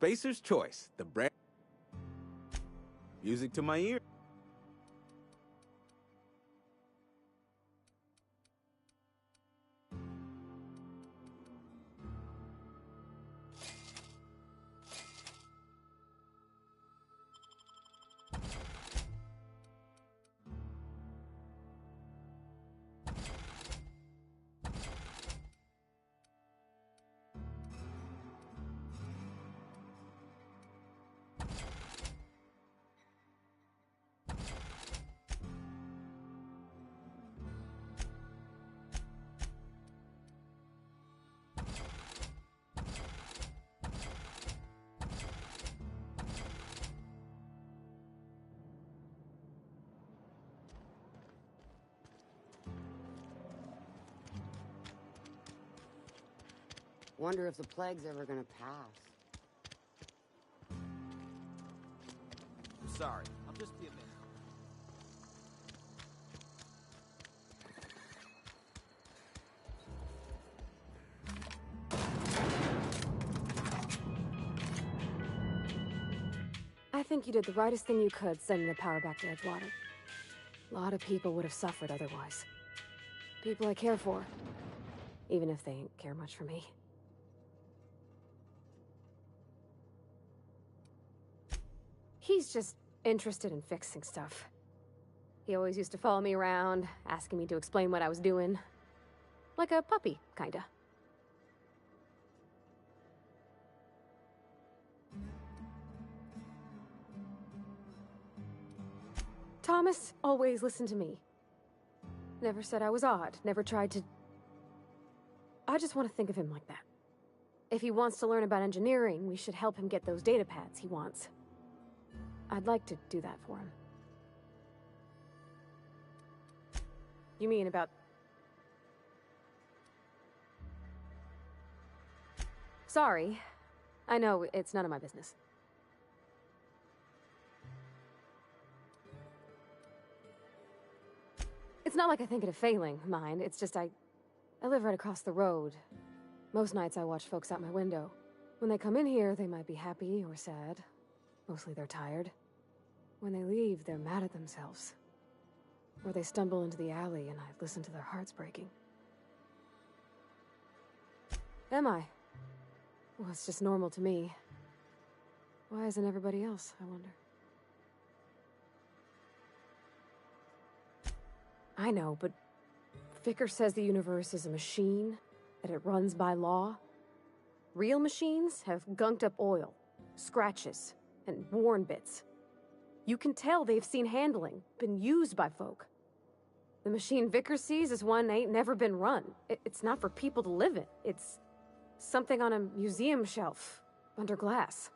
Spacer's Choice, the brand. Music to my ear. Wonder if the plague's ever gonna pass. I'm sorry. I'll just be a minute. I think you did the rightest thing you could sending the power back to Edgewater. A lot of people would have suffered otherwise. People I care for. Even if they ain't care much for me. He's just interested in fixing stuff. He always used to follow me around, asking me to explain what I was doing. Like a puppy, kinda. Thomas always listened to me. Never said I was odd, never tried to... I just want to think of him like that. If he wants to learn about engineering, we should help him get those data pads he wants. I'd like to do that for him. You mean about... Sorry. I know, it's none of my business. It's not like I think it a failing, mind. It's just I live right across the road. Most nights I watch folks out my window. When they come in here, they might be happy or sad. Mostly they're tired. When they leave, they're mad at themselves. Or they stumble into the alley and I listen to their hearts breaking. Am I? Well, it's just normal to me. Why isn't everybody else, I wonder? I know, but Vicker says the universe is a machine, that it runs by law. Real machines have gunked up oil, scratches, and worn bits. You can tell they've seen handling, been used by folk. The machine Vicker sees is one ain't never been run. It's not for people to live in. It's something on a museum shelf, under glass.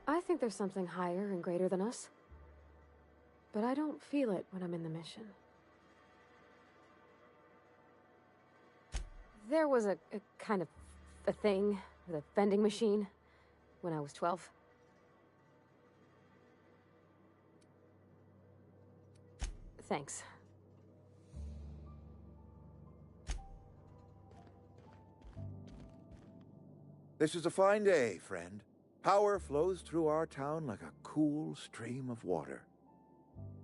I think there's something higher and greater than us. But I don't feel it when I'm in the mission. There was a kind of a thing with a vending machine when I was 12. Thanks. This is a fine day, friend. Power flows through our town like a cool stream of water.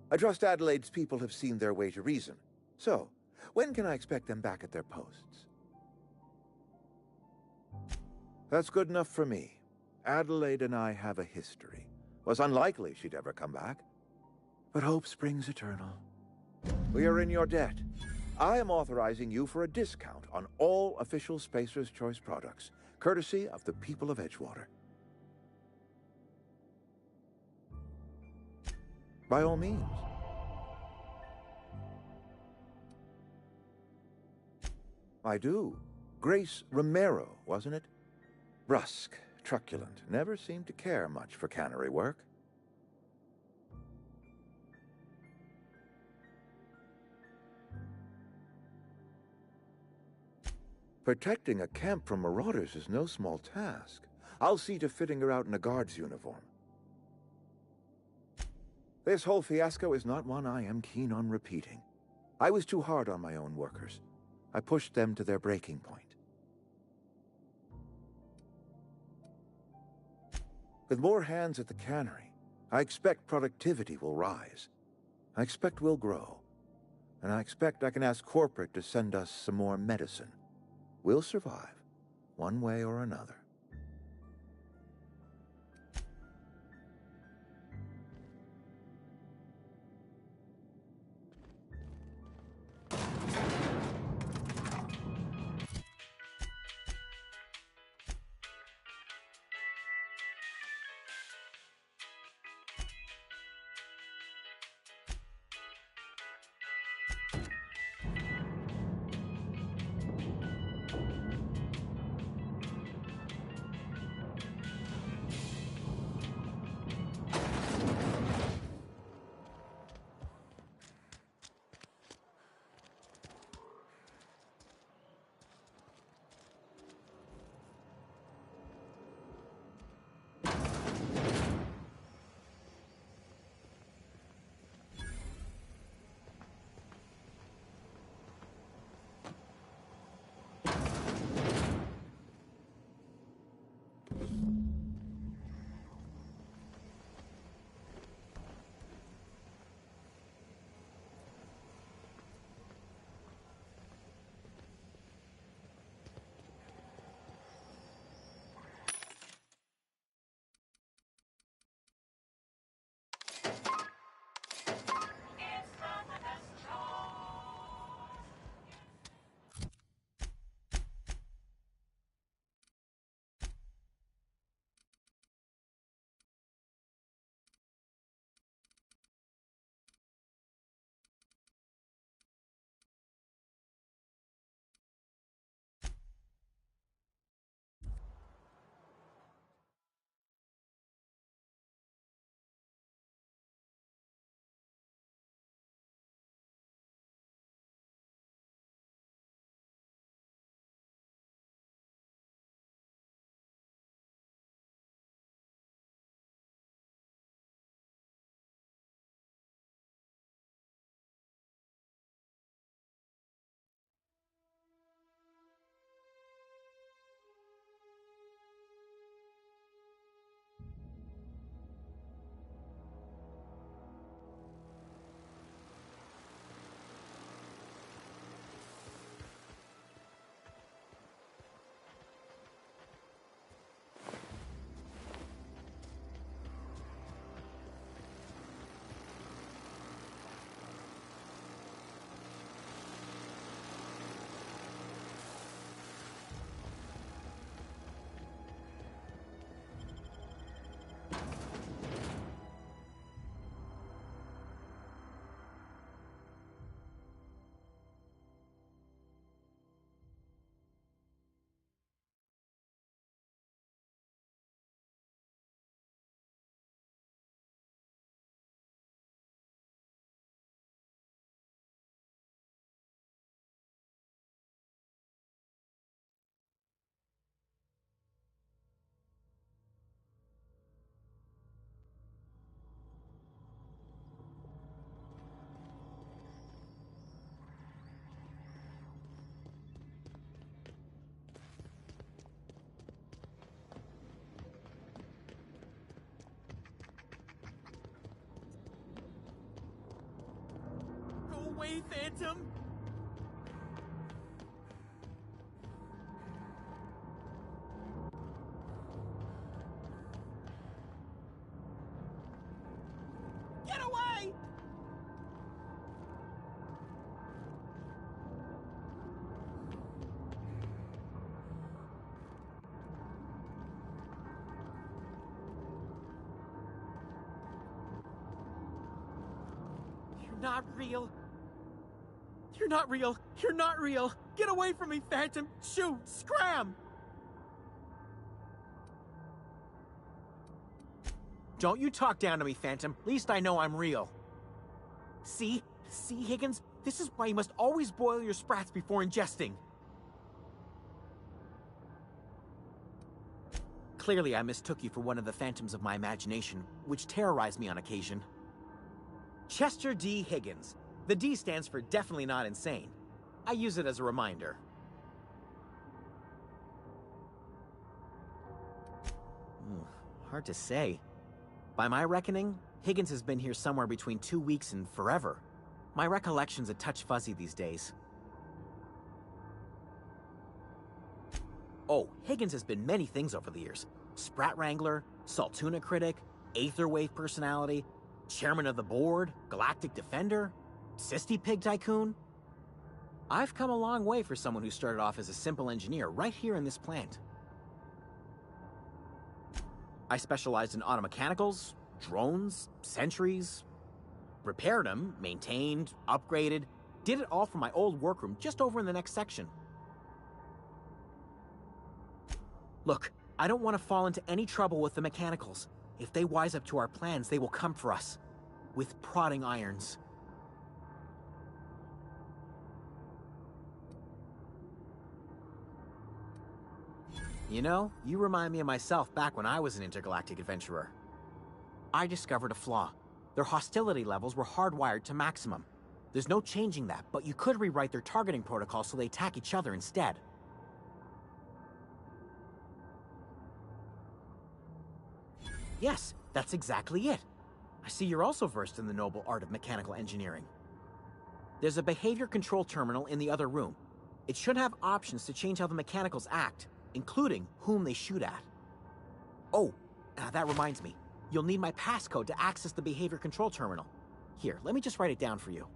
I trust Adelaide's people have seen their way to reason. So, when can I expect them back at their posts? That's good enough for me. Adelaide and I have a history. Was unlikely she'd ever come back. But hope springs eternal. We are in your debt. I am authorizing you for a discount on all official Spacer's Choice products, courtesy of the people of Edgewater. By all means. I do. Grace Romero, wasn't it? Brusque, truculent, never seemed to care much for cannery work. Protecting a camp from marauders is no small task. I'll see to fitting her out in a guard's uniform. This whole fiasco is not one I am keen on repeating. I was too hard on my own workers. I pushed them to their breaking point. With more hands at the cannery, I expect productivity will rise. I expect we'll grow. And I expect I can ask corporate to send us some more medicine. We'll survive, one way or another. away, Phantom! Get away! You're not real. You're not real. You're not real. Get away from me, Phantom. Shoot! Scram! Don't you talk down to me, Phantom. At least I know I'm real. See? See, Higgins? This is why you must always boil your sprats before ingesting. Clearly, I mistook you for one of the phantoms of my imagination, which terrorized me on occasion. Chester D. Higgins. The D stands for definitely not insane. I use it as a reminder. Hard to say. By my reckoning, Higgins has been here somewhere between 2 weeks and forever. My recollection's a touch fuzzy these days. Oh, Higgins has been many things over the years. Sprat Wrangler, Saltuna Critic, Aetherwave Personality, Chairman of the Board, Galactic Defender, Sisty Pig Tycoon. I've come a long way for someone who started off as a simple engineer right here in this plant. I specialized in automechanicals, drones, sentries, repaired them, maintained, upgraded, did it all from my old workroom just over in the next section. Look, I don't want to fall into any trouble with the mechanicals. If they wise up to our plans, they will come for us. With prodding irons. You know, you remind me of myself back when I was an intergalactic adventurer. I discovered a flaw. Their hostility levels were hardwired to maximum. There's no changing that, but you could rewrite their targeting protocol so they attack each other instead. Yes, that's exactly it. I see you're also versed in the noble art of mechanical engineering. There's a behavior control terminal in the other room. It should have options to change how the mechanicals act, including whom they shoot at. Oh, that reminds me. You'll need my passcode to access the behavior control terminal. Here, let me just write it down for you.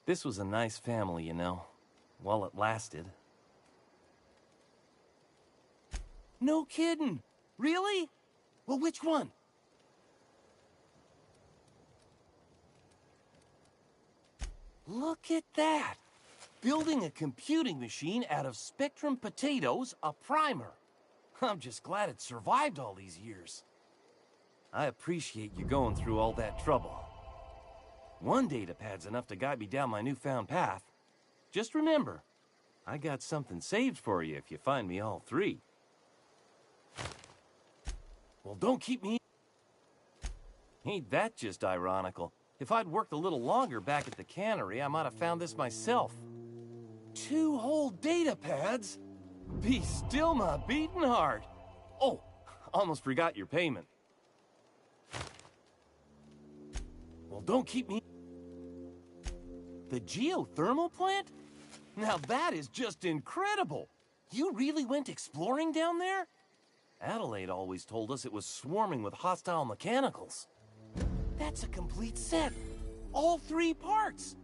This was a nice family, you know, while it lasted. No kidding! Really? Well, which one? Look at that! Building a computing machine out of Spectrum potatoes, a primer. I'm just glad it survived all these years. I appreciate you going through all that trouble. One datapad's enough to guide me down my newfound path. Just remember, I got something saved for you if you find me all three. Well, don't keep me... Ain't that just ironical? If I'd worked a little longer back at the cannery, I might have found this myself. 2 whole datapads? Be still my beating heart. Oh, almost forgot your payment. Well, don't keep me... The geothermal plant? Now that is just incredible! You really went exploring down there? Adelaide always told us it was swarming with hostile mechanicals. That's a complete set. All 3 parts.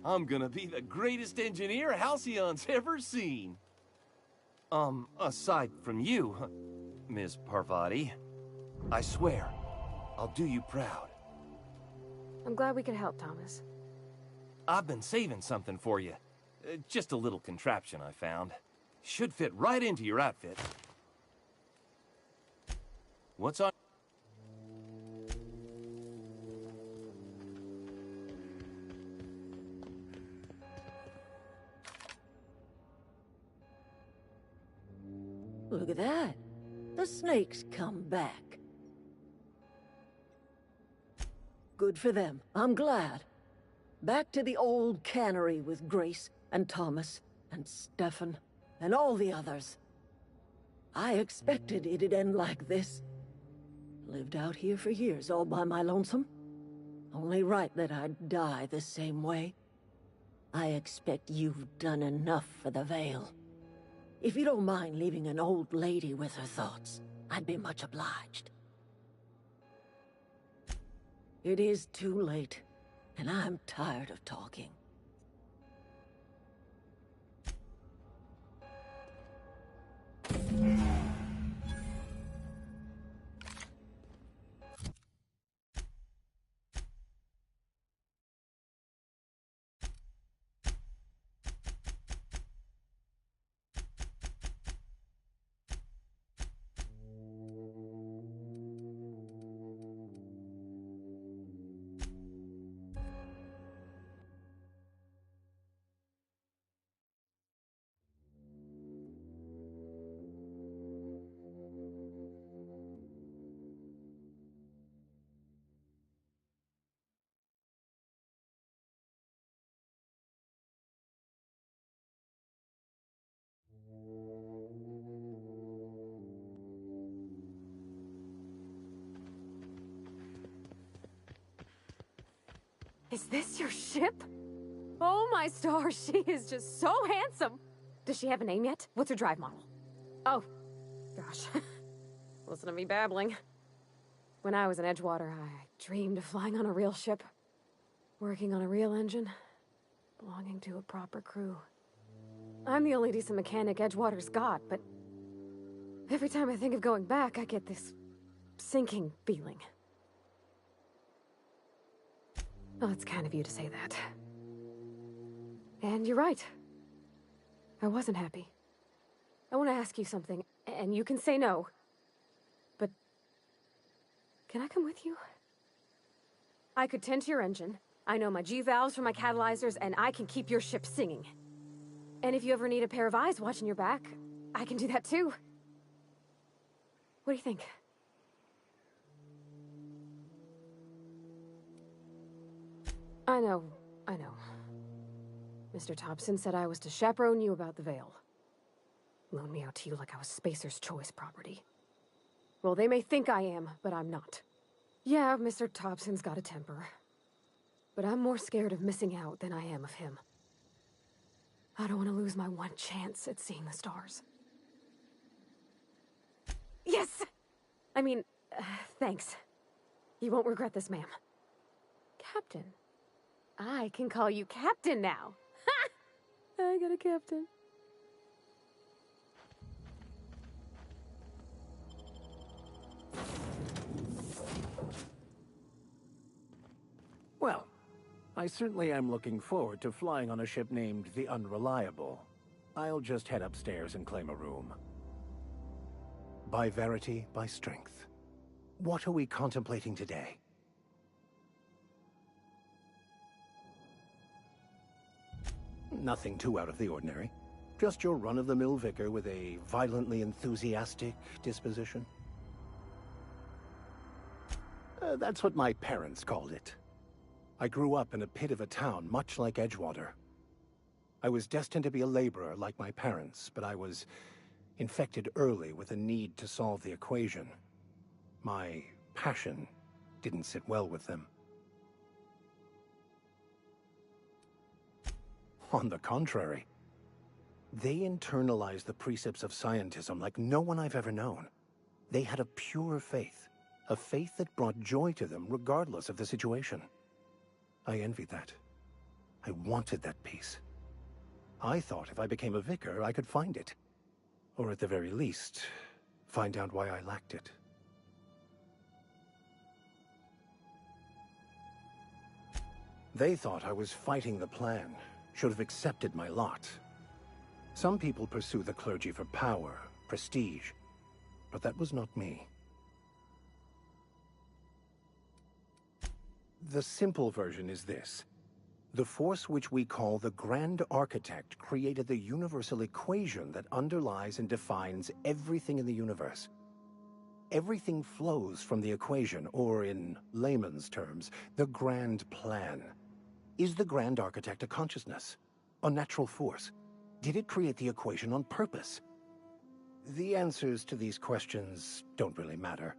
I'm gonna be the greatest engineer Halcyon's ever seen. Aside from you, Ms. Parvati, I swear, I'll do you proud. I'm glad we could help, Thomas. I've been saving something for you. Just a little contraption I found. Should fit right into your outfit. What's on... Look at that. The snake's come back. Good for them. I'm glad. Back to the old cannery with Grace and Thomas and Stefan and all the others. I expected it'd end like this. Lived out here for years all by my lonesome. Only right that I'd die the same way. I expect you've done enough for the Vale. If you don't mind leaving an old lady with her thoughts, I'd be much obliged. It is too late, and I'm tired of talking. Is this your ship? Oh my stars, she is just so handsome. Does she have a name yet? What's her drive model? Oh, gosh. Listen to me babbling. When I was in Edgewater, I dreamed of flying on a real ship, working on a real engine, belonging to a proper crew. I'm the only decent mechanic Edgewater's got, but every time I think of going back, I get this sinking feeling. Well, it's kind of you to say that. And you're right. I wasn't happy. I want to ask you something, and you can say no. But can I come with you? I could tend to your engine. I know my G-valves for my catalyzers, and I can keep your ship singing. And if you ever need a pair of eyes watching your back, I can do that too. What do you think? I know. Mr. Thompson said I was to chaperone you about the Vale. Loan me out to you like I was Spacer's choice property. Well, they may think I am, but I'm not. Yeah, Mr. Thompson's got a temper. But I'm more scared of missing out than I am of him. I don't want to lose my one chance at seeing the stars. Yes! I mean, thanks. You won't regret this, ma'am. Captain, I can call you Captain now. Ha! I got a captain. Well, I certainly am looking forward to flying on a ship named the Unreliable. I'll just head upstairs and claim a room. By verity, by strength. What are we contemplating today? Nothing too out of the ordinary. Just your run-of-the-mill vicar with a violently enthusiastic disposition. That's what my parents called it. I grew up in a pit of a town much like Edgewater. I was destined to be a laborer like my parents, but I was infected early with a need to solve the equation. My passion didn't sit well with them. On the contrary, they internalized the precepts of scientism like no one I've ever known. They had a pure faith, a faith that brought joy to them regardless of the situation. I envied that. I wanted that peace. I thought if I became a vicar, I could find it. Or at the very least, find out why I lacked it. They thought I was fighting the plan, should have accepted my lot. Some people pursue the clergy for power, prestige, but that was not me. The simple version is this. The force which we call the Grand Architect created the universal equation that underlies and defines everything in the universe. Everything flows from the equation, or in layman's terms, the grand plan. Is the Grand Architect a consciousness? A natural force? Did it create the equation on purpose? The answers to these questions don't really matter.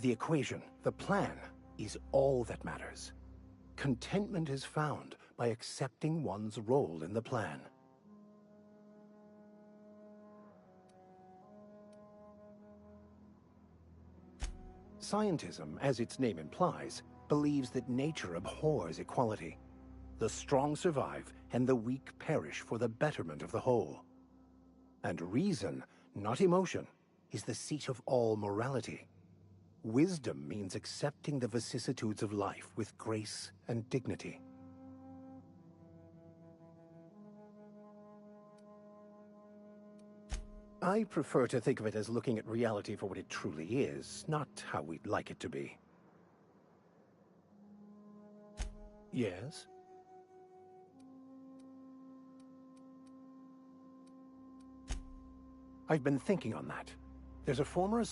The equation, the plan, is all that matters. Contentment is found by accepting one's role in the plan. Scientism, as its name implies, believes that nature abhors equality. The strong survive, and the weak perish for the betterment of the whole. And reason, not emotion, is the seat of all morality. Wisdom means accepting the vicissitudes of life with grace and dignity. I prefer to think of it as looking at reality for what it truly is, not how we'd like it to be. Yes? I've been thinking on that. There's a former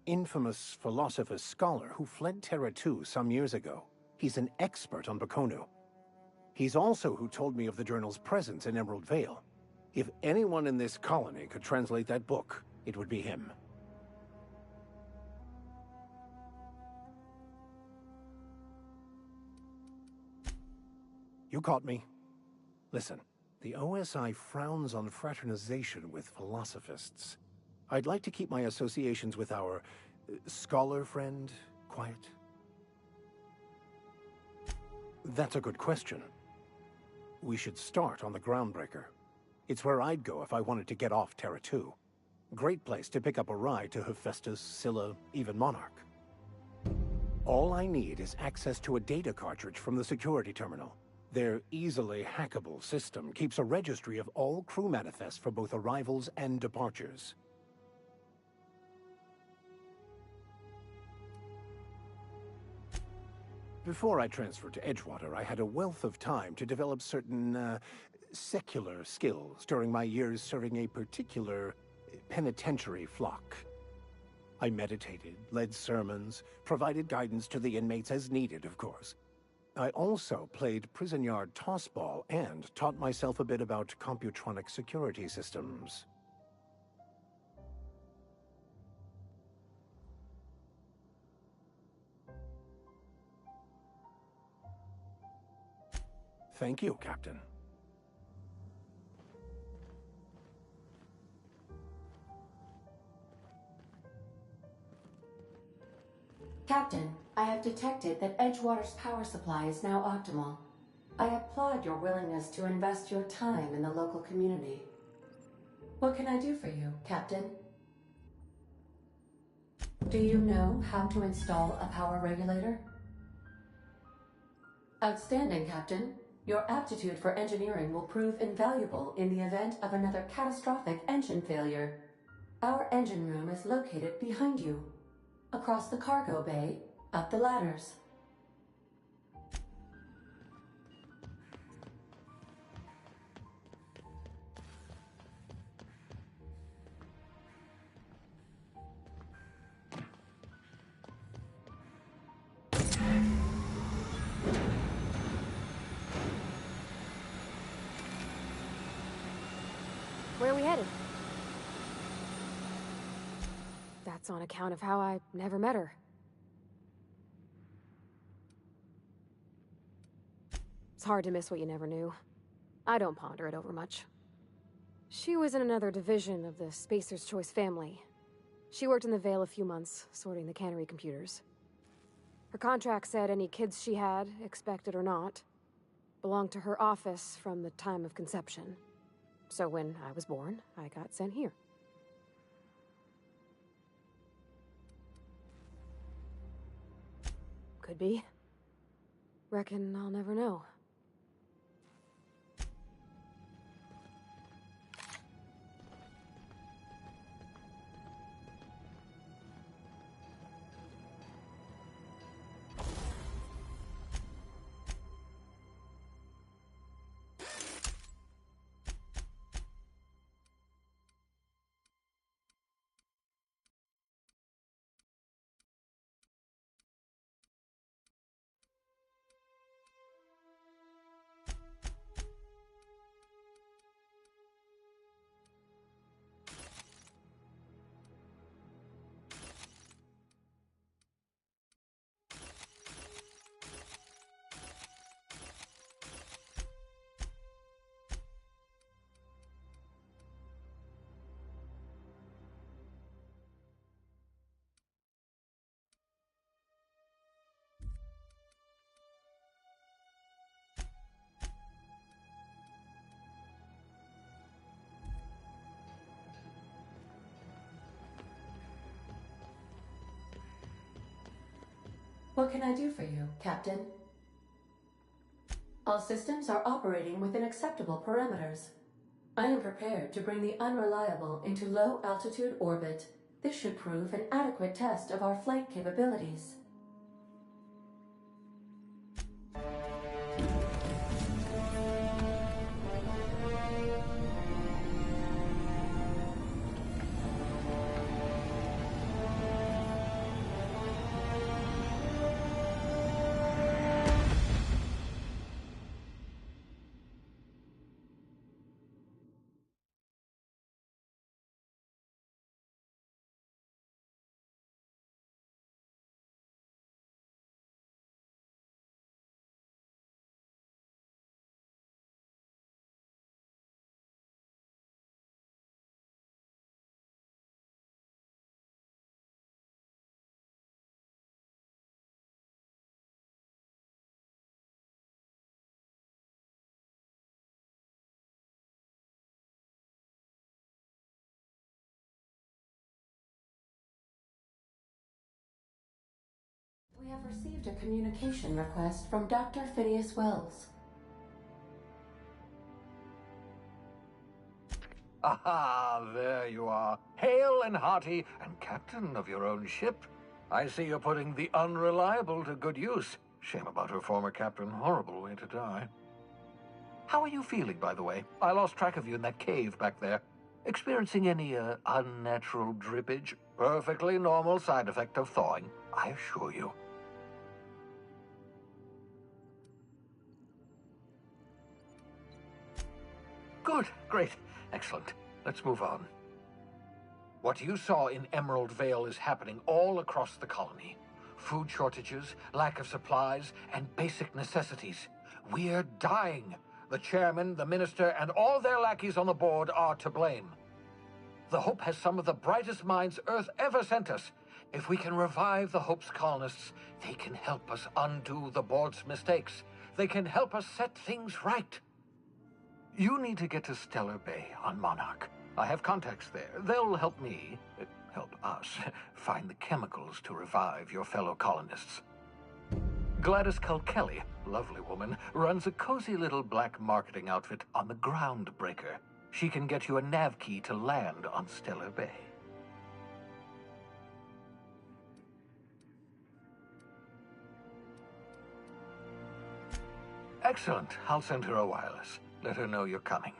infamous philosopher scholar who fled Terra 2 some years ago. He's an expert on Bakonu. He's also who told me of the journal's presence in Emerald Vale. If anyone in this colony could translate that book, it would be him. You caught me. Listen, the OSI frowns on fraternization with philosophists. I'd like to keep my associations with our scholar friend quiet. That's a good question. We should start on the Groundbreaker. It's where I'd go if I wanted to get off Terra 2. Great place to pick up a ride to Hephaestus, Scylla, even Monarch. All I need is access to a data cartridge from the security terminal. Their easily hackable system keeps a registry of all crew manifests for both arrivals and departures. Before I transferred to Edgewater, I had a wealth of time to develop certain, secular skills during my years serving a particular penitentiary flock. I meditated, led sermons, provided guidance to the inmates as needed, of course. I also played prison yard tossball and taught myself a bit about computronic security systems. Thank you, Captain. Captain, I have detected that Edgewater's power supply is now optimal. I applaud your willingness to invest your time in the local community. What can I do for you, Captain? Do you know how to install a power regulator? Outstanding, Captain. Your aptitude for engineering will prove invaluable in the event of another catastrophic engine failure. Our engine room is located behind you. Across the cargo bay, up the ladders. Where are we headed? That's on account of how I never met her. It's hard to miss what you never knew. I don't ponder it over much. She was in another division of the Spacer's Choice family. She worked in the Vale a few months, sorting the cannery computers. Her contract said any kids she had, expected or not, belonged to her office from the time of conception. So when I was born, I got sent here. Could be. Reckon I'll never know. What can I do for you, Captain? All systems are operating within acceptable parameters. I am prepared to bring the Unreliable into low-altitude orbit. This should prove an adequate test of our flight capabilities. We have received a communication request from Dr. Phineas Wells. Aha, there you are. Hale and hearty, and captain of your own ship. I see you're putting the Unreliable to good use. Shame about her former captain. Horrible way to die. How are you feeling, by the way? I lost track of you in that cave back there. Experiencing any, unnatural drippage? Perfectly normal side effect of thawing, I assure you. Good, great, excellent. Let's move on. What you saw in Emerald Vale is happening all across the colony. Food shortages, lack of supplies, and basic necessities. We're dying. The chairman, the minister, and all their lackeys on the board are to blame. The Hope has some of the brightest minds Earth ever sent us. If we can revive the Hope's colonists, they can help us undo the board's mistakes. They can help us set things right. You need to get to Stellar Bay on Monarch. I have contacts there. They'll help me, help us, find the chemicals to revive your fellow colonists. Gladys Kelly, lovely woman, runs a cozy little black marketing outfit on the Groundbreaker. She can get you a nav key to land on Stellar Bay. Excellent. I'll send her a wireless. Let her know you're coming.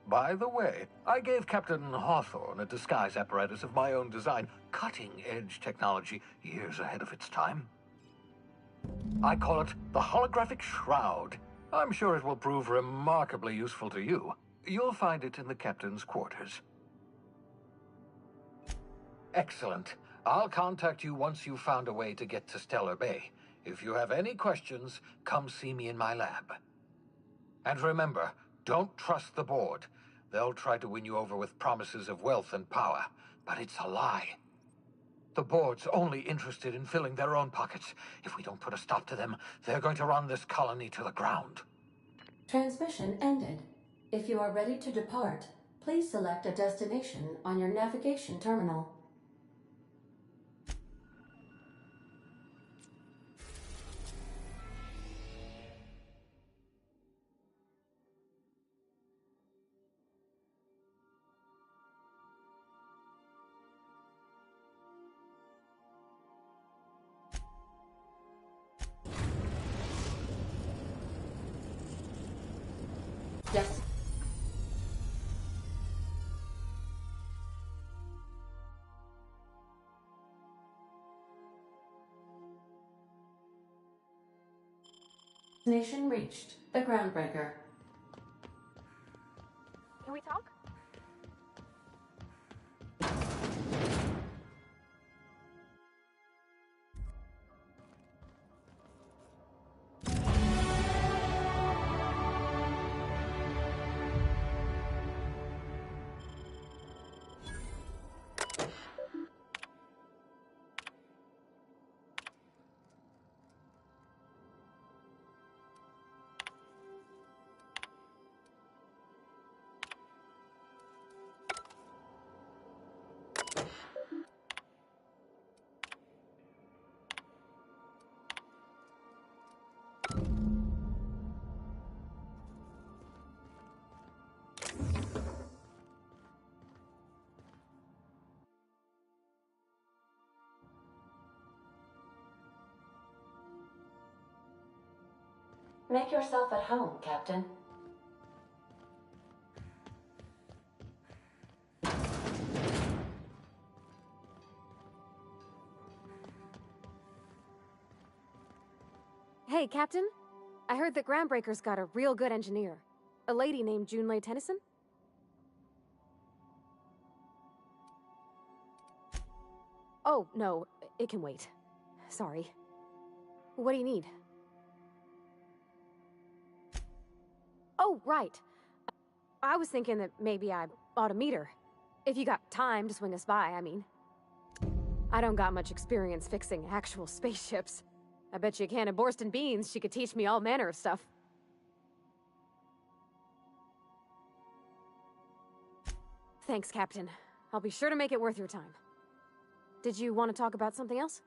By the way, I gave Captain Hawthorne a disguise apparatus of my own design, cutting-edge technology years ahead of its time. I call it the Holographic Shroud. I'm sure it will prove remarkably useful to you. You'll find it in the captain's quarters. Excellent. I'll contact you once you've found a way to get to Stellar Bay. If you have any questions, come see me in my lab. And remember, don't trust the board. They'll try to win you over with promises of wealth and power, but it's a lie. The board's only interested in filling their own pockets. If we don't put a stop to them, they're going to run this colony to the ground. Transmission ended. If you are ready to depart, please select a destination on your navigation terminal. Yes. Destination reached. The Groundbreaker. Can we talk? Make yourself at home, Captain. Hey, Captain. I heard that Groundbreaker's got a real good engineer. A lady named Junlei Tennyson? Oh, no, it can wait. Sorry. What do you need? Oh, right. I was thinking that maybe I ought to meet her. If you got time to swing us by, I mean. I don't got much experience fixing actual spaceships. I bet you a can of Borston beans she could teach me all manner of stuff. Thanks, Captain. I'll be sure to make it worth your time. Did you want to talk about something else?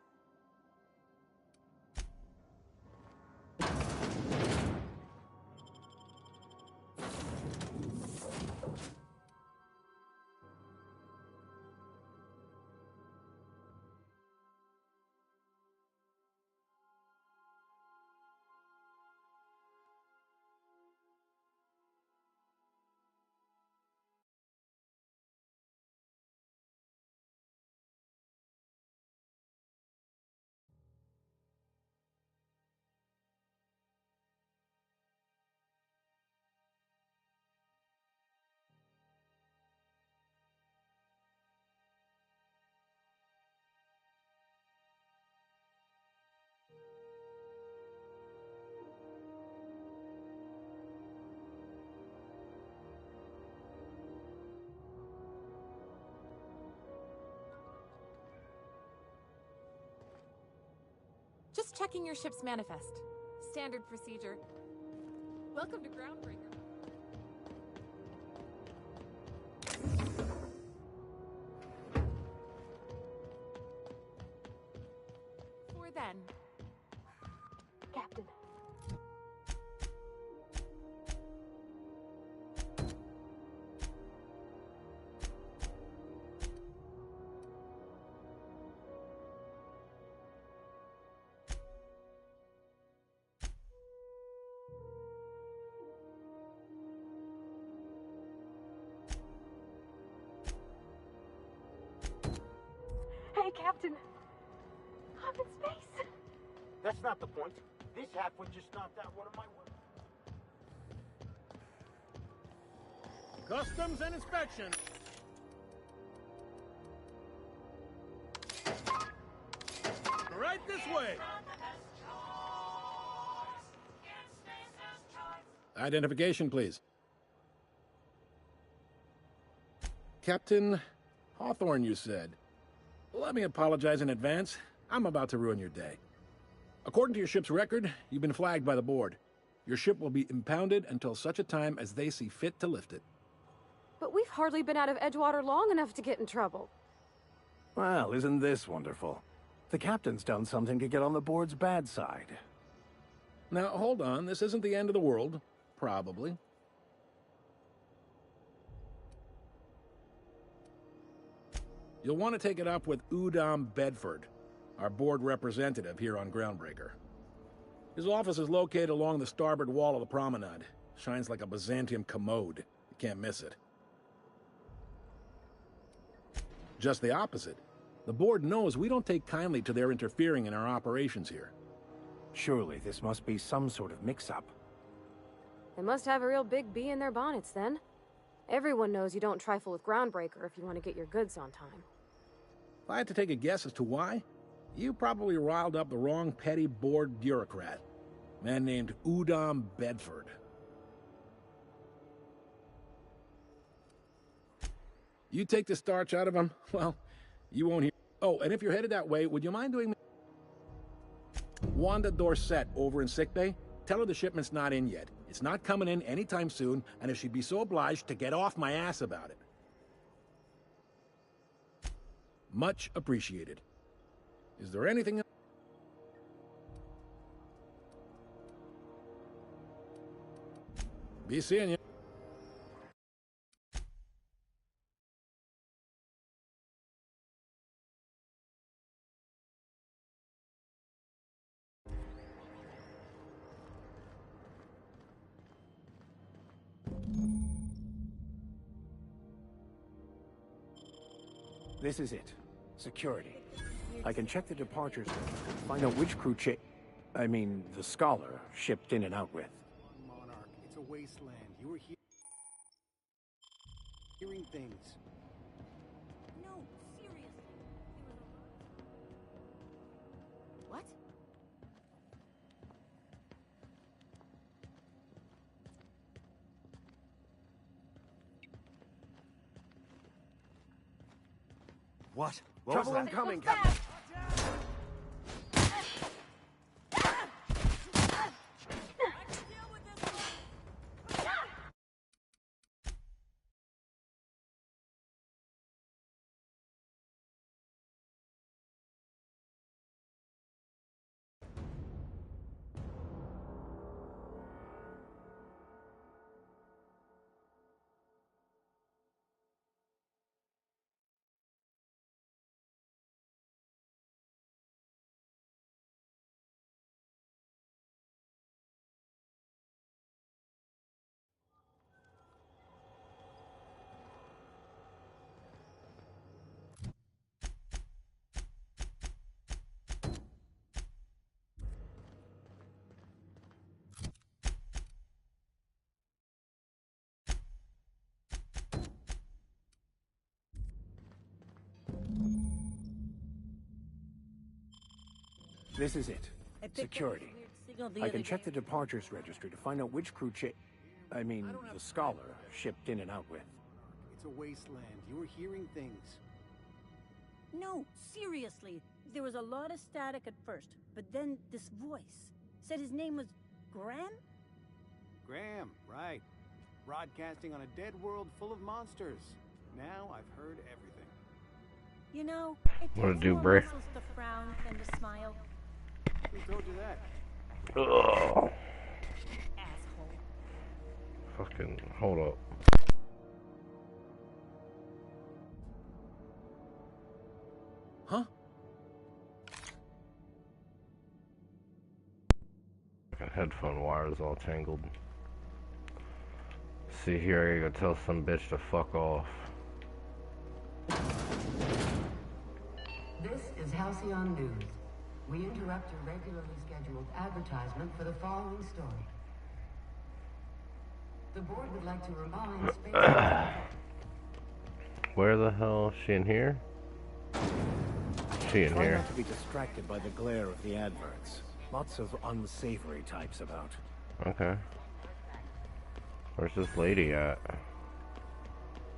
Just checking your ship's manifest. Standard procedure. Welcome to Groundbreaker. For then. Captain. Hey, Captain. I'm in space. That's not the point. This halfway just knocked out one of my work. Customs and inspection. Right this way. Identification, please. Captain Hawthorne, you said. Let me apologize in advance. I'm about to ruin your day. According to your ship's record, you've been flagged by the board. Your ship will be impounded until such a time as they see fit to lift it. But we've hardly been out of Edgewater long enough to get in trouble. Well, isn't this wonderful? The captain's done something to get on the board's bad side. Now, hold on. This isn't the end of the world. Probably. You'll want to take it up with Udom Bedford, our board representative here on Groundbreaker. His office is located along the starboard wall of the promenade. Shines like a Byzantium commode. You can't miss it. Just the opposite. The board knows we don't take kindly to their interfering in our operations here. Surely this must be some sort of mix-up. They must have a real big bee in their bonnets, then. Everyone knows you don't trifle with Groundbreaker if you want to get your goods on time. If I had to take a guess as to why, you probably riled up the wrong petty board bureaucrat. A man named Udom Bedford. You take the starch out of him, well, you won't hear. Oh, and if you're headed that way, would you mind doing me? Wanda Dorset over in sickbay? Tell her the shipment's not in yet. It's not coming in anytime soon, and if she'd be so obliged to get off my ass about it. Much appreciated. Is there anything else? Be seeing you. This is it. Security. I can check the departures, find out which crew the Scholar, shipped in and out with. Monarch, it's a wasteland. You were hearing things. No, seriously. What? What? Trouble incoming, Captain. This is it. Security. I can check the departures registry to find out which crew the Scholar, shipped in and out with. It's a wasteland. You were hearing things. No, seriously. There was a lot of static at first, but then this voice said his name was Graham? Graham, right. Broadcasting on a dead world full of monsters. Now I've heard everything. You know, it What takes to do, more Bray? muscles to frown than to smile. Who told you that? Ugh. Asshole. Fucking hold up. Huh? Fucking headphone wires all tangled. See here, I gotta tell some bitch to fuck off. This is Halcyon News. We interrupt your regularly scheduled advertisement for the following story. The board would like to remind space... Where the hell is she in here? She in Try here. not to be distracted by the glare of the adverts. Lots of unsavory types about. Okay. Where's this lady at?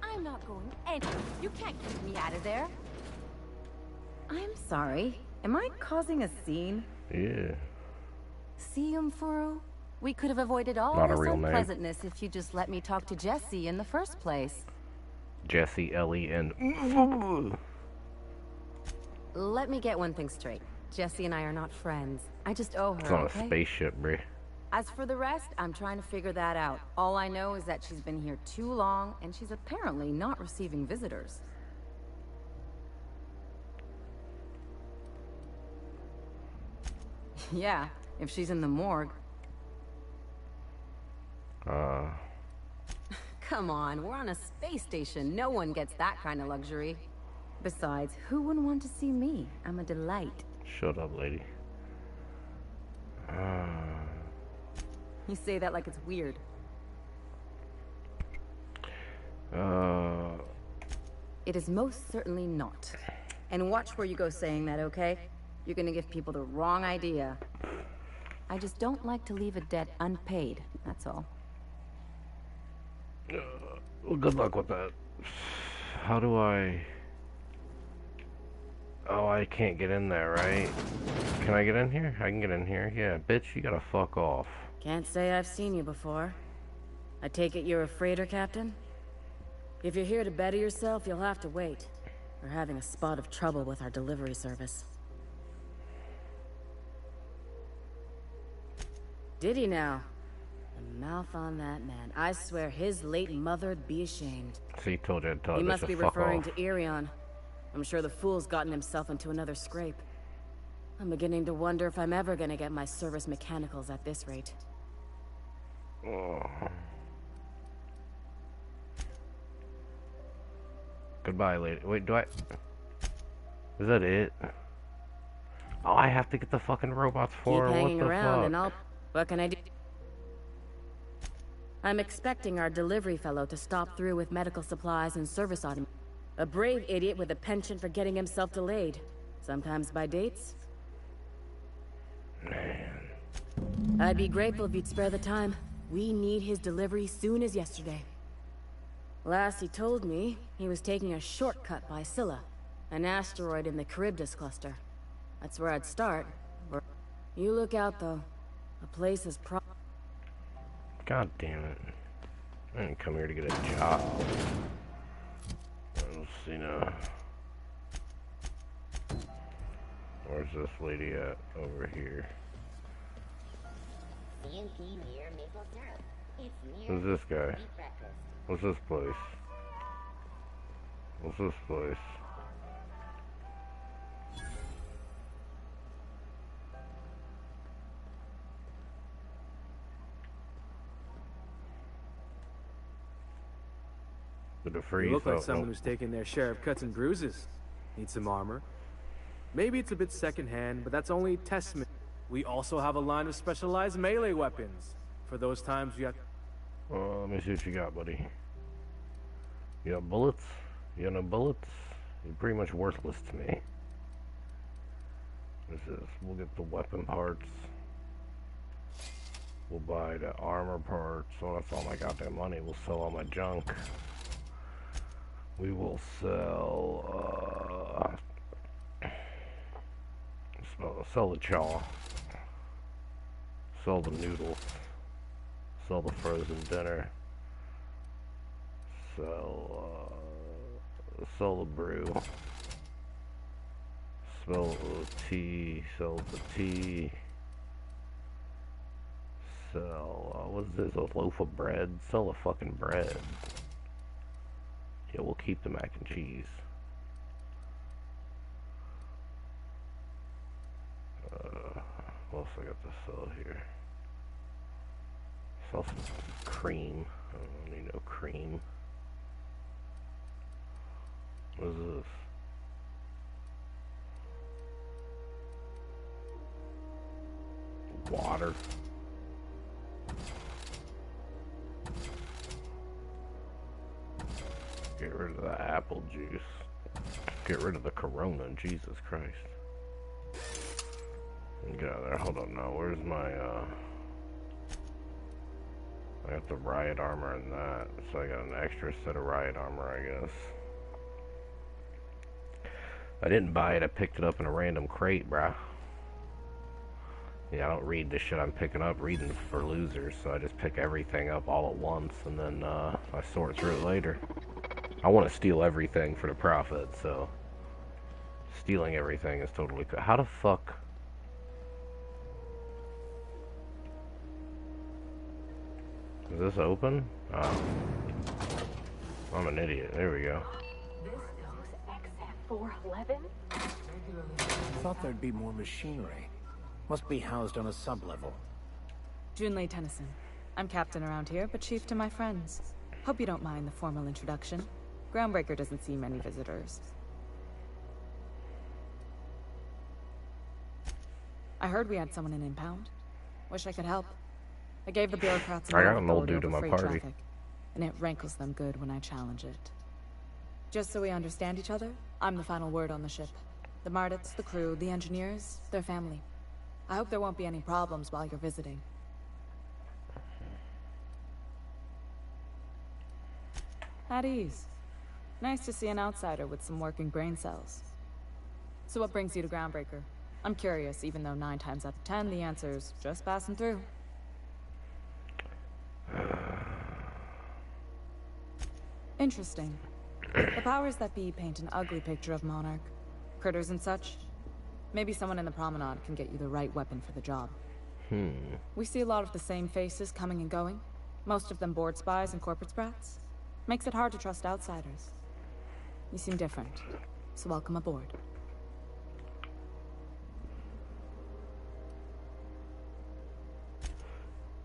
I'm not going anywhere. You can't keep me out of there. I'm sorry. Am I causing a scene? Yeah. See, Umfuru? We could have avoided all Not a this real name. unpleasantness if you just let me talk to Jesse in the first place. Jesse, Ellie, and... Let me get one thing straight. Jesse and I are not friends. I just owe her, It's on okay? a spaceship, Brie. As for the rest, I'm trying to figure that out. All I know is that she's been here too long, and she's apparently not receiving visitors. Yeah, if she's in the morgue. Come on, we're on a space station. No one gets that kind of luxury. Besides, who wouldn't want to see me? I'm a delight. Shut up, lady. You say that like it's weird. It is most certainly not. And watch where you go saying that, okay? You're gonna give people the wrong idea. I just don't like to leave a debt unpaid, that's all. Well, good luck with that. How do I... Oh, I can't get in there, right? Can I get in here? I can get in here. Yeah, bitch, you gotta fuck off. Can't say I've seen you before. I take it you're a freighter, Captain? If you're here to better yourself, you'll have to wait. We're having a spot of trouble with our delivery service. Did he now? The mouth on that man. I swear his late mother'd be ashamed. See, told you I'd tell He you must to be fuck referring off. to Irion. I'm sure the fool's gotten himself into another scrape. I'm beginning to wonder if I'm ever gonna get my service mechanicals at this rate. Oh. Goodbye, lady. Wait, do I... Is that it? Oh, I have to get the fucking robots for her. Keep hanging What the around fuck? and I'll... What can I do? I'm expecting our delivery fellow to stop through with medical supplies and service automation. A brave idiot with a penchant for getting himself delayed. Sometimes by dates. Man. I'd be grateful if you'd spare the time. We need his delivery soon as yesterday. Last he told me, he was taking a shortcut by Scylla, an asteroid in the Charybdis cluster. That's where I'd start. You look out, though. The place is God damn it. I didn't come here to get a job. Let's see now. Where's this lady at? Over here. Who's this guy? What's this place? What's this place? Did it freeze? You look like Oh, someone no. who's taken their share of cuts and bruises. Need some armor. Maybe it's a bit secondhand, but that's only testament. We also have a line of specialized melee weapons. For those times you have... Let me see what you got, buddy. You got bullets? You got no bullets? You're pretty much worthless to me. What's this? We'll get the weapon parts. We'll buy the armor parts. Oh, that's all my goddamn money. We'll sell all my junk. We will sell, Sell the chaw. Sell the noodles. Sell the frozen dinner. Sell the brew. Sell the tea. Sell the tea. Sell, what is this, a loaf of bread? Sell the fucking bread. Yeah, we'll keep the mac and cheese. What else I got to sell here? Sell some cream. I don't need no cream. What is this? Water. Get rid of the apple juice. Get rid of the Corona, Jesus Christ. Get out of there. Hold on now. Where's my, I got the riot armor and that. So I got an extra set of riot armor, I guess. I didn't buy it. I picked it up in a random crate, bruh. Yeah, I don't read the shit I'm picking up. Reading's for losers. So I just pick everything up all at once. And then, I sort through it later. I want to steal everything for the profit, so... Stealing everything is totally cool. How the fuck... Is this open? Oh. I'm an idiot. There we go. This goes XF411? Thought there'd be more machinery. Must be housed on a sub-level. Junlei Tennyson. I'm captain around here, but chief to my friends. Hope you don't mind the formal introduction. Groundbreaker doesn't see many visitors. I heard we had someone in impound. Wish I could help. I gave the bureaucrats I got an old dude in my party. Traffic, and it rankles them good when I challenge it. Just so we understand each other, I'm the final word on the ship. The Mardits, the crew, the engineers, their family. I hope there won't be any problems while you're visiting. At ease. Nice to see an outsider with some working brain cells. So what brings you to Groundbreaker? I'm curious, even though 9 times out of 10 the answer's just passing through. Interesting. The powers that be paint an ugly picture of Monarch. Critters and such. Maybe someone in the promenade can get you the right weapon for the job. We see a lot of the same faces coming and going. Most of them board spies and corporate sprats. Makes it hard to trust outsiders. You seem different, so welcome aboard.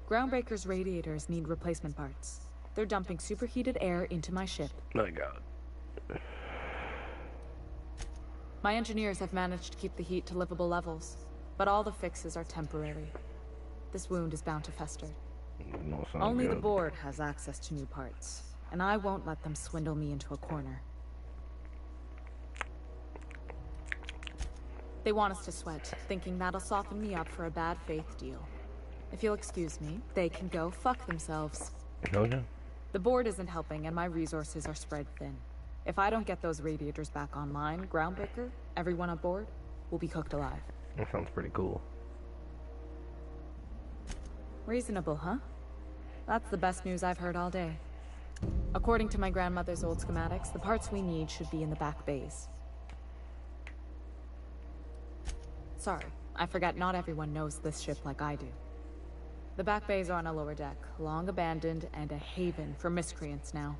Groundbreaker's radiators need replacement parts. They're dumping superheated air into my ship. My God. My engineers have managed to keep the heat to livable levels, but all the fixes are temporary. This wound is bound to fester. Only the board has access to new parts, and I won't let them swindle me into a corner. They want us to sweat, thinking that'll soften me up for a bad faith deal. If you'll excuse me, they can go fuck themselves. Oh, yeah. The board isn't helping, and my resources are spread thin. If I don't get those radiators back online, Groundbreaker, everyone aboard, will be cooked alive. That sounds pretty cool. Reasonable, huh? That's the best news I've heard all day. According to my grandmother's old schematics, the parts we need should be in the back bays. Sorry, I forgot not everyone knows this ship like I do. The back bays are on a lower deck, long abandoned and a haven for miscreants now.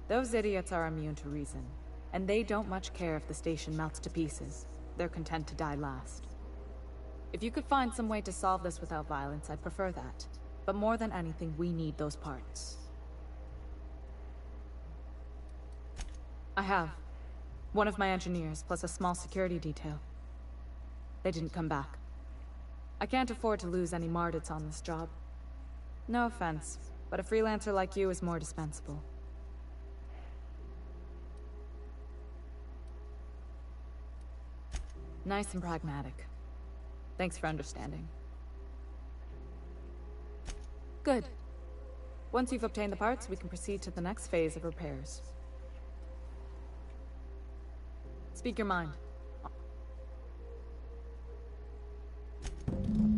Those idiots are immune to reason, and they don't much care if the station melts to pieces. They're content to die last. If you could find some way to solve this without violence, I'd prefer that. But more than anything, we need those parts. I have. One of my engineers, plus a small security detail. They didn't come back. I can't afford to lose any Mardits on this job. No offense, but a freelancer like you is more dispensable. Nice and pragmatic. Thanks for understanding. Good. Once you've obtained the parts, we can proceed to the next phase of repairs. Speak your mind.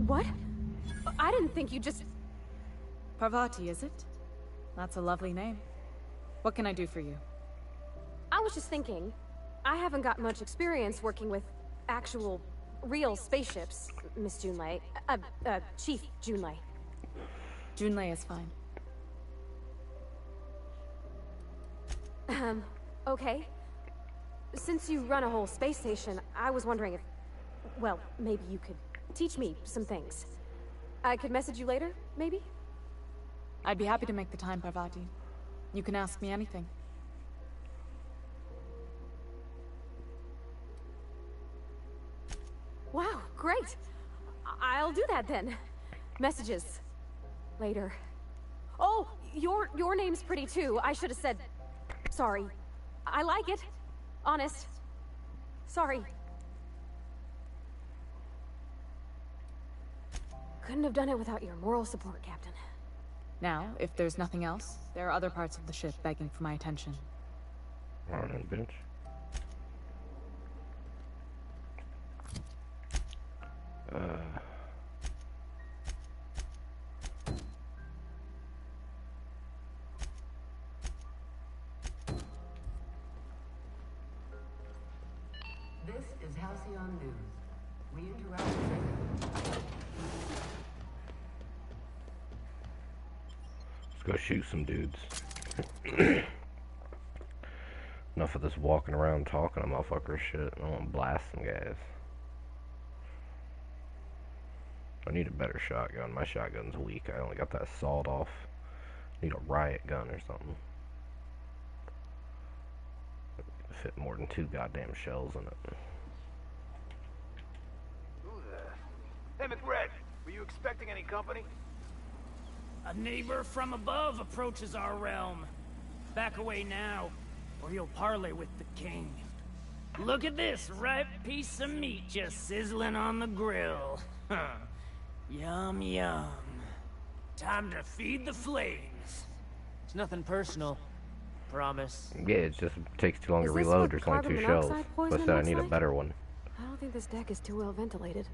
What? I didn't think you just... Parvati, is it? That's a lovely name. What can I do for you? I was just thinking, I haven't got much experience working with actual, real spaceships, Miss Junlei. Chief Junlei. Junlei is fine. Okay. Since you run a whole space station, I was wondering if... Well, maybe you could teach me some things. I could message you later, maybe? I'd be happy to make the time, Parvati. You can ask me anything. Wow, great! I'll do that then. Messages. Later. Oh, your name's pretty too. I should have said... Sorry. I like it. Honest. Sorry. Couldn't have done it without your moral support, Captain. Now, if there's nothing else, there are other parts of the ship begging for my attention. Alright, bitch. This is Halcyon News. We interact with... Let's go shoot some dudes. Enough of this walking around talking to motherfuckers shit. I want to blast some guys. I need a better shotgun. My shotgun's weak. I only got that sawed off. Need a riot gun or something. Fit more than 2 goddamn shells in it. Who there? Hey, McRed, were you expecting any company? A neighbor from above approaches our realm. Back away now, or you'll parley with the king. Look at this ripe piece of meat just sizzling on the grill. Yum, yum. Time to feed the flames. It's nothing personal. Promise. Yeah, it just takes too long to reload. There's only 2 shells. Plus, I need a better one. I don't think this deck is too well ventilated.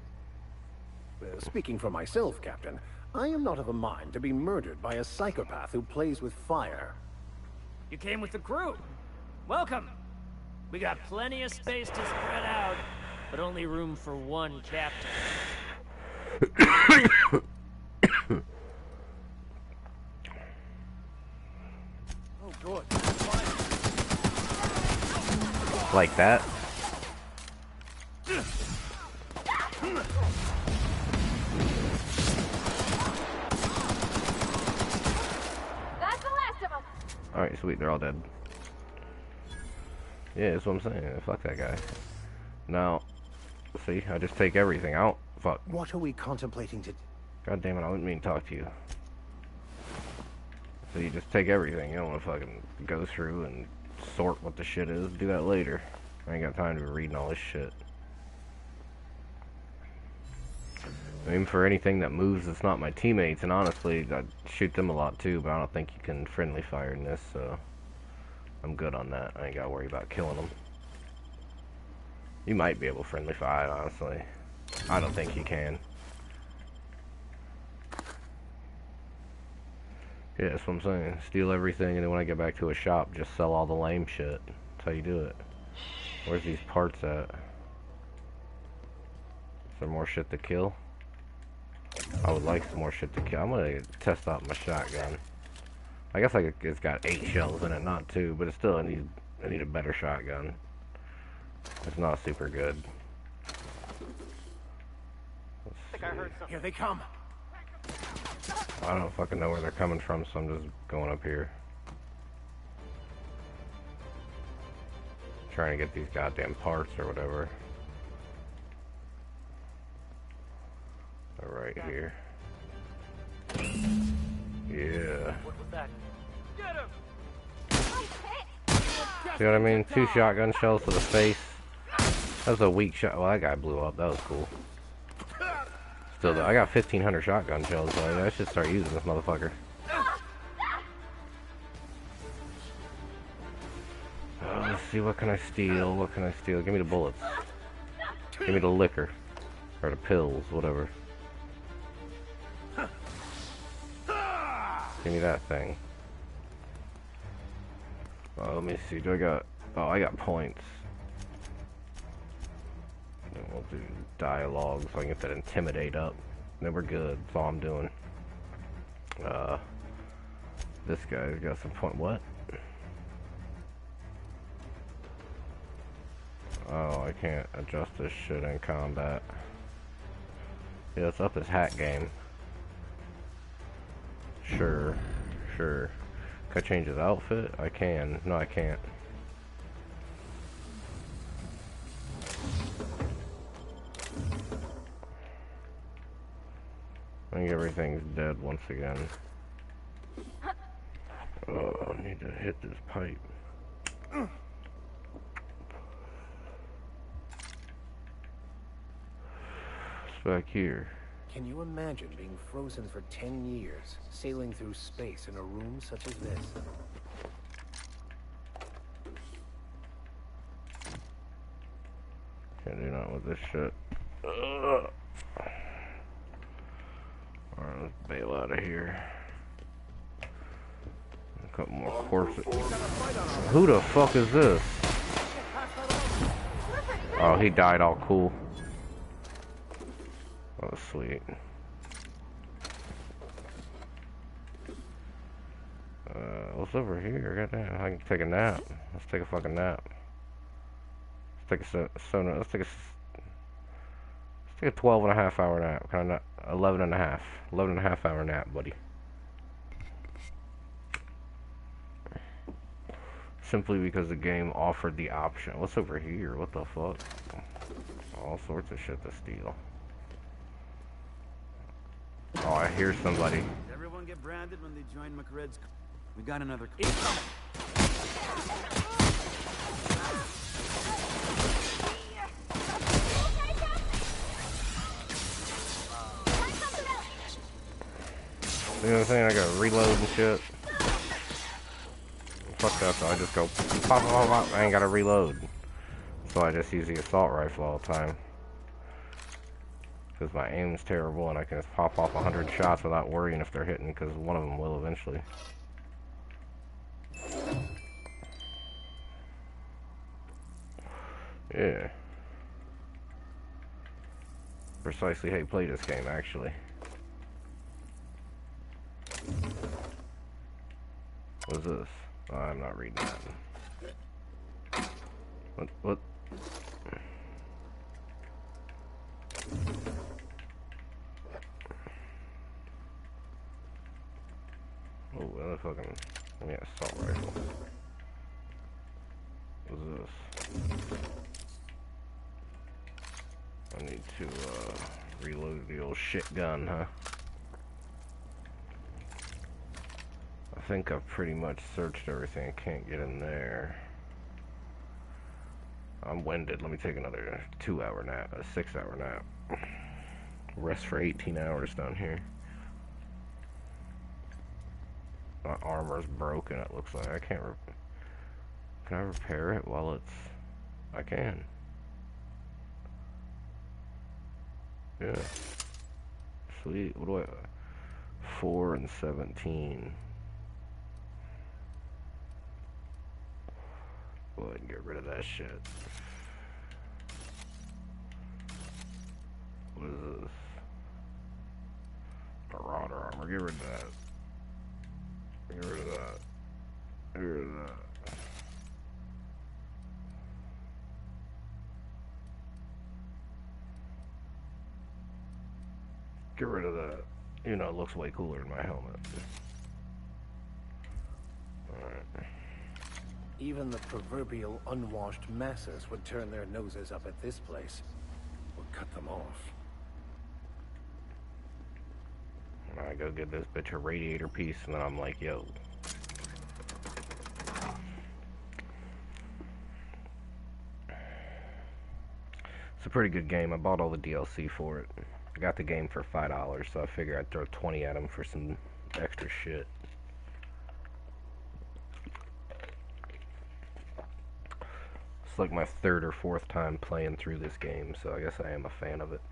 Speaking for myself, Captain, I am not of a mind to be murdered by a psychopath who plays with fire. You came with the crew. Welcome. We got plenty of space to spread out, but only room for one captain. Oh, good. Like that? That's the last of them. Alright, sweet, they're all dead. Yeah, that's what I'm saying. Fuck that guy. Now, see, I just take everything out. Fuck. What are we contemplating to... God damn it, I didn't mean to talk to you. So you just take everything. You don't want to fucking go through and sort what the shit is. Do that later. I ain't got time to be reading all this shit. I mean, for anything that moves that's not my teammates, and honestly, I shoot them a lot too, but I don't think you can friendly fire in this, so I'm good on that. I ain't gotta worry about killing them. You might be able to friendly fire, honestly. I don't think you can. Yeah, that's what I'm saying. Steal everything, and then when I get back to a shop, just sell all the lame shit. That's how you do it. Where's these parts at? Is there more shit to kill? I would like some more shit to kill. I'm gonna test out my shotgun. I guess it's got 8 shells in it, not 2, but it's still, I need a better shotgun. It's not super good. I think I heard something. Here they come. I don't fucking know where they're coming from, so I'm just going up here. Trying to get these goddamn parts or whatever. They're right here. Yeah. What was that? Get him! See what I mean? 2 shotgun shells to the face. That was a weak shot. Well, that guy blew up. That was cool. Still, though, I got 1,500 shotgun shells, so I should start using this motherfucker. Oh, let's see, what can I steal? What can I steal? Give me the bullets. Give me the liquor. Or the pills, whatever. Give me that thing. Oh, let me see. Do I got... Oh, I got points. Then we'll do dialogue so I can get that intimidate up. Then we're good. That's all I'm doing. This guy's got some point. What? Oh, I can't adjust this shit in combat. Yeah, let's up his hat game. Sure. Can I change his outfit? I can. No, I can't. I think everything's dead once again. Oh, I need to hit this pipe. It's back here. Can you imagine being frozen for 10 years, sailing through space in a room such as this? Can't do nothing with this shit. Alright, let's bail out of here. A couple more corpses. Who the fuck is this? Oh, he died all cool. Oh, sweet. What's over here? Goddamn, I can take a nap. Let's take a fucking nap. Let's take a 12.5 hour nap. Kind of not 11.5 hour nap, buddy. Simply because the game offered the option. What's over here? What the fuck? All sorts of shit to steal. Oh, I hear somebody. Does everyone get branded when they join McRed's? We got another. You know what I'm saying? I gotta reload and shit. Fuck that, so I just go pop, pop, pop. I ain't gotta reload. So I just use the assault rifle all the time. Because my aim's terrible and I can just pop off 100 shots without worrying if they're hitting, because one of them will eventually. Yeah. Precisely how you play this game, actually. What's this? Oh, I'm not reading that. What? Oh, another fucking... Yeah, assault rifle. What's this? I need to, reload the old shit gun, huh? I think I've pretty much searched everything. I can't get in there. I'm winded. Let me take another 2-hour nap, a 6-hour nap. Rest for 18 hours down here. My armor's broken, it looks like. I can't can I repair it while it's... I can. Yeah. Sweet. What do I... 4 and 17. Go ahead and get rid of that shit. What is this? Marauder armor. Get rid of that. Get rid of that. Get rid of that. Get rid of that. You know, it looks way cooler than my helmet. Alright. Even the proverbial unwashed masses would turn their noses up at this place. Or cut them off. I go get this bitch a radiator piece, and then I'm like, yo. It's a pretty good game. I bought all the DLC for it. I got the game for $5, so I figure I'd throw 20 at them for some extra shit. It's like my third or fourth time playing through this game, so I guess I am a fan of it.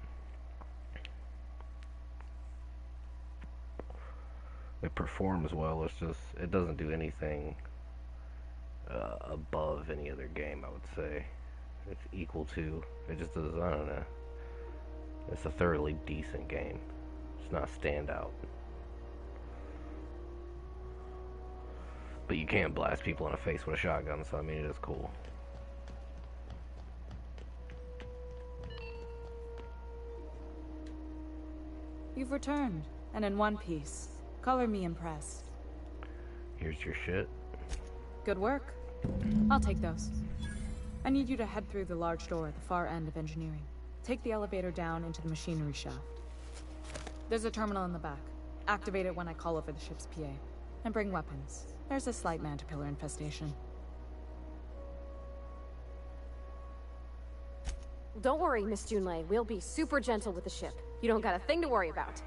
It performs well, it's just, it doesn't do anything above any other game, I would say. It's equal to, it just does, I don't know. It's a thoroughly decent game. It's not a standout. But you can't blast people in the face with a shotgun, so I mean, it is cool. You've returned, and in one piece. Color me impressed. Here's your shit. Good work. I'll take those. I need you to head through the large door at the far end of engineering. Take the elevator down into the machinery shaft. There's a terminal in the back. Activate it when I call over the ship's PA. And bring weapons. There's a slight mantipillar infestation. Don't worry, Miss Junlei. We'll be super gentle with the ship. You don't got a thing to worry about.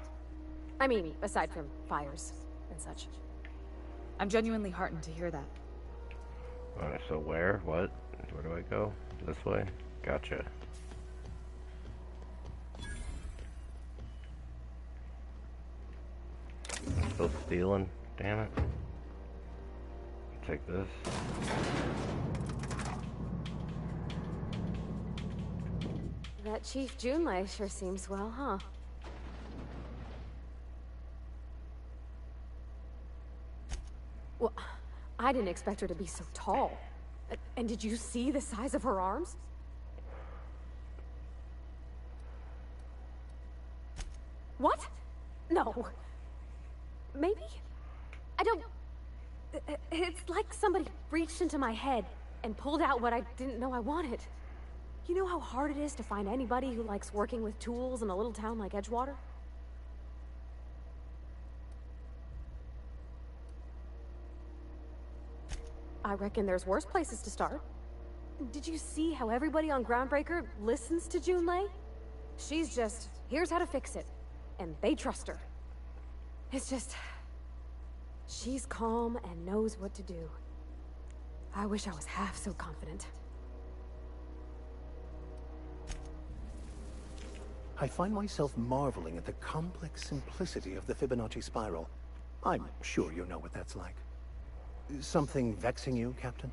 I mean, aside from fires and such. I'm genuinely heartened to hear that. Alright, so where? What? Where do I go? This way? Gotcha. Still stealing? Damn it. Take this. That Chief Junlei sure seems swell, huh? Well, I didn't expect her to be so tall. And did you see the size of her arms? What? No. Maybe? I don't... It's like somebody reached into my head and pulled out what I didn't know I wanted. You know how hard it is to find anybody who likes working with tools in a little town like Edgewater? I reckon there's worse places to start. Did you see how everybody on Groundbreaker listens to Junlei? She's just, here's how to fix it. And they trust her. It's just... she's calm and knows what to do. I wish I was half so confident. I find myself marveling at the complex simplicity of the Fibonacci spiral. I'm sure you know what that's like. Something vexing you, Captain?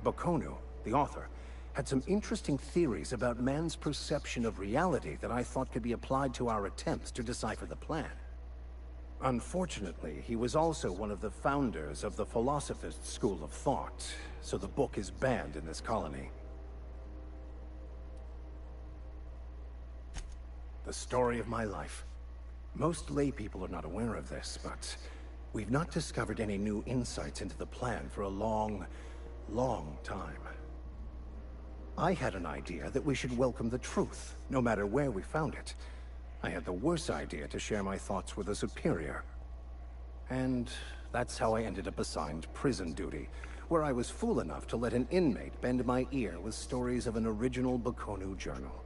Baconu, the author, had some interesting theories about man's perception of reality that I thought could be applied to our attempts to decipher the plan. Unfortunately, he was also one of the founders of the Philosophist School of Thought, so the book is banned in this colony. The story of my life. Most lay people are not aware of this, but we've not discovered any new insights into the plan for a long, long time. I had an idea that we should welcome the truth, no matter where we found it. I had the worse idea to share my thoughts with a superior. And that's how I ended up assigned prison duty, where I was fool enough to let an inmate bend my ear with stories of an original Baconu journal.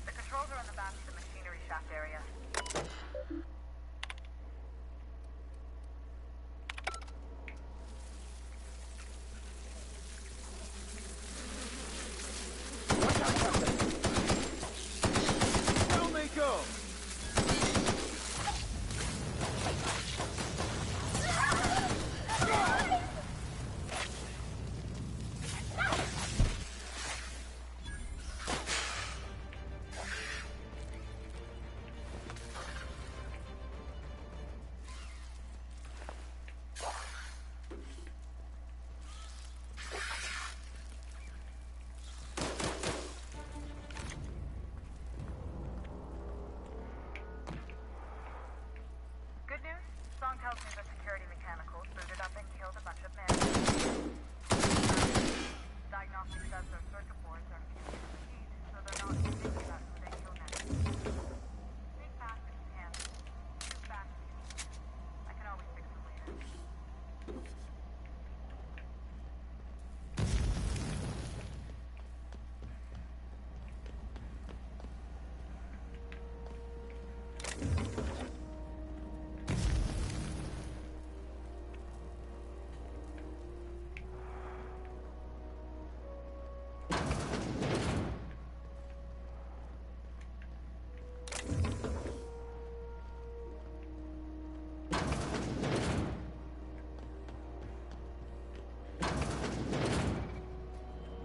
The controls are on the back of the machinery shaft area. Down they go!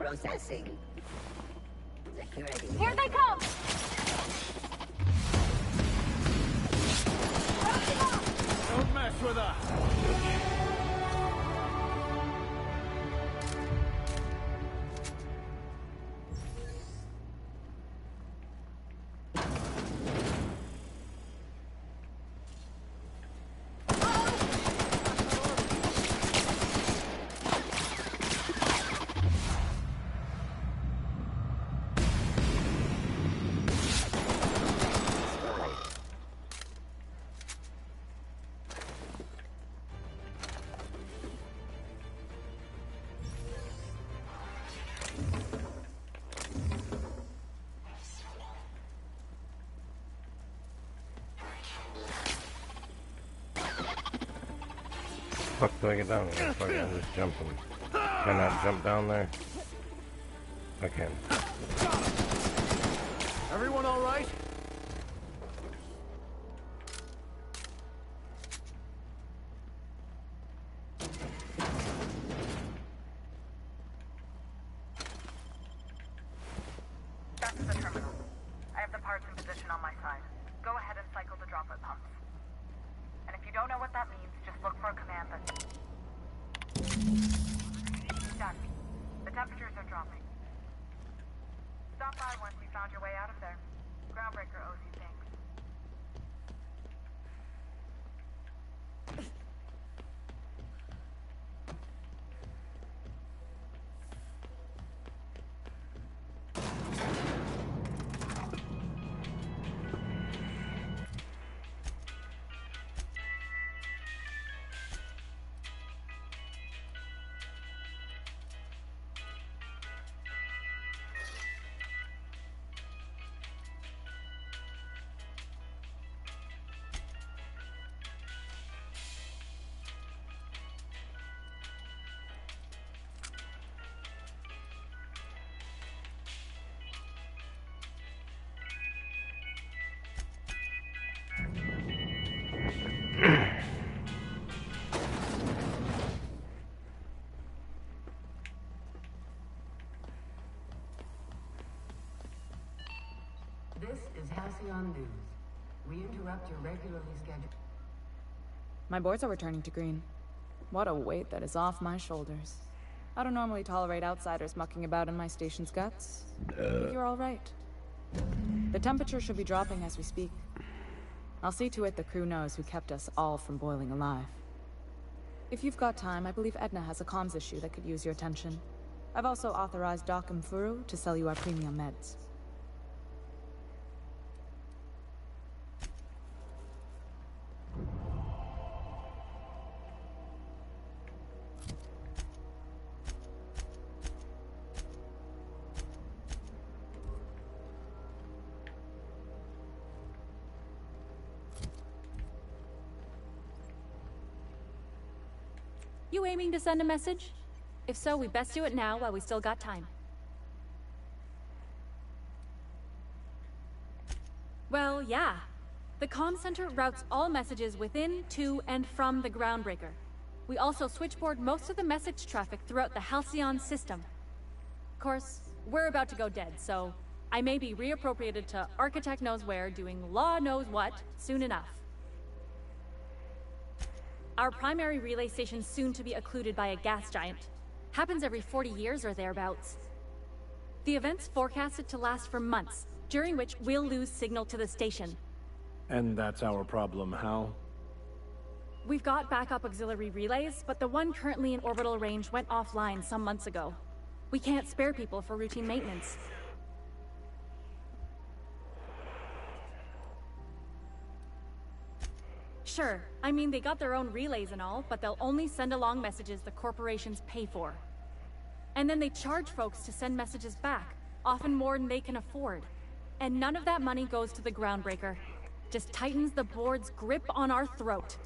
Processing. Security. Here they come! Don't mess with us! Fuck do I get down there? Fuck, I'm just jumping. Can I jump down there? I can. Everyone all right? That's the terminal. I have the parts in position on my side. Go ahead and cycle the droplet pumps. And if you don't know what that means, just look for a command that... Done. The temperatures are dropping. Stop by once you found your way out of there. Groundbreaker owes you thanks. This is Halcyon News. We interrupt your regularly scheduled... My boards are returning to green. What a weight that is off my shoulders. I don't normally tolerate outsiders mucking about in my station's guts. But you're all right. The temperature should be dropping as we speak. I'll see to it the crew knows who kept us all from boiling alive. If you've got time, I believe Edna has a comms issue that could use your attention. I've also authorized Doc and Furu to sell you our premium meds. You aiming to send a message? If so, we best do it now while we still got time. Well, yeah. The comm center routes all messages within, to, and from the Groundbreaker. We also switchboard most of the message traffic throughout the Halcyon system. Of course, we're about to go dead, so I may be reappropriated to Architect Knows Where doing Law Knows What soon enough. Our primary relay station's soon to be occluded by a gas giant. Happens every 40 years or thereabouts. The event's forecasted to last for months, during which we'll lose signal to the station. And that's our problem, Hal? We've got backup auxiliary relays, but the one currently in orbital range went offline some months ago. We can't spare people for routine maintenance. Sure, I mean they got their own relays and all, but they'll only send along messages the corporations pay for. And then they charge folks to send messages back, often more than they can afford. And none of that money goes to the Groundbreaker. Just tightens the board's grip on our throat.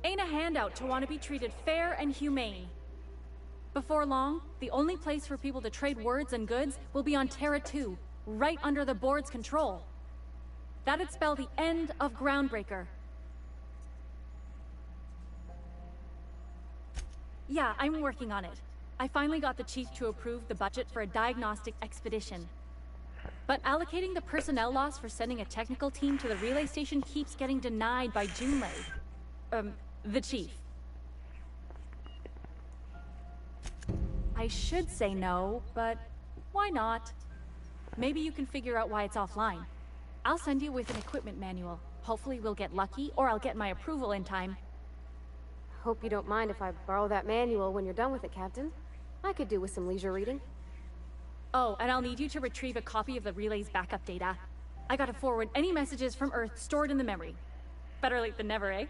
Ain't a handout to want to be treated fair and humane. Before long, the only place for people to trade words and goods will be on Terra 2, right under the board's control. That'd spell the end of Groundbreaker. Yeah, I'm working on it. I finally got the chief to approve the budget for a diagnostic expedition. But allocating the personnel loss for sending a technical team to the relay station keeps getting denied by Junlei. The chief. I should say no, but why not? Maybe you can figure out why it's offline. I'll send you with an equipment manual. Hopefully we'll get lucky, or I'll get my approval in time. Hope you don't mind if I borrow that manual when you're done with it, Captain. I could do with some leisure reading. Oh, and I'll need you to retrieve a copy of the relay's backup data. I gotta forward any messages from Earth stored in the memory. Better late than never, eh?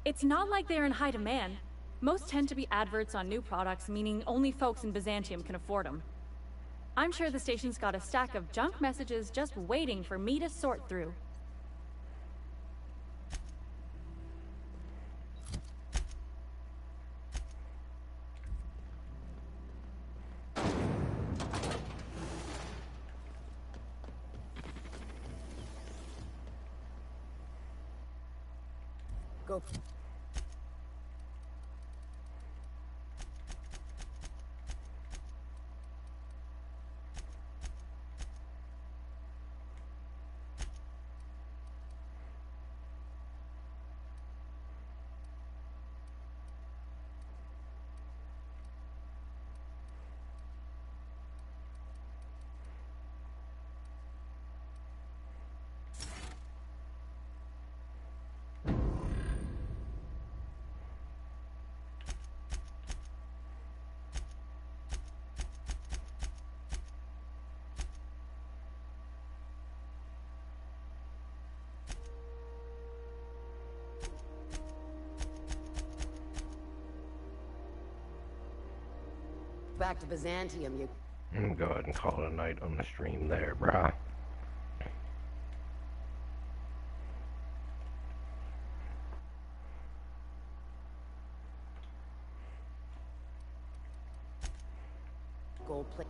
It's not like they're in high demand. Most tend to be adverts on new products, meaning only folks in Byzantium can afford them. I'm sure the station's got a stack of junk messages just waiting for me to sort through. Go. Back to Byzantium, you... Go ahead and call it a night on the stream there, brah. Gold plate.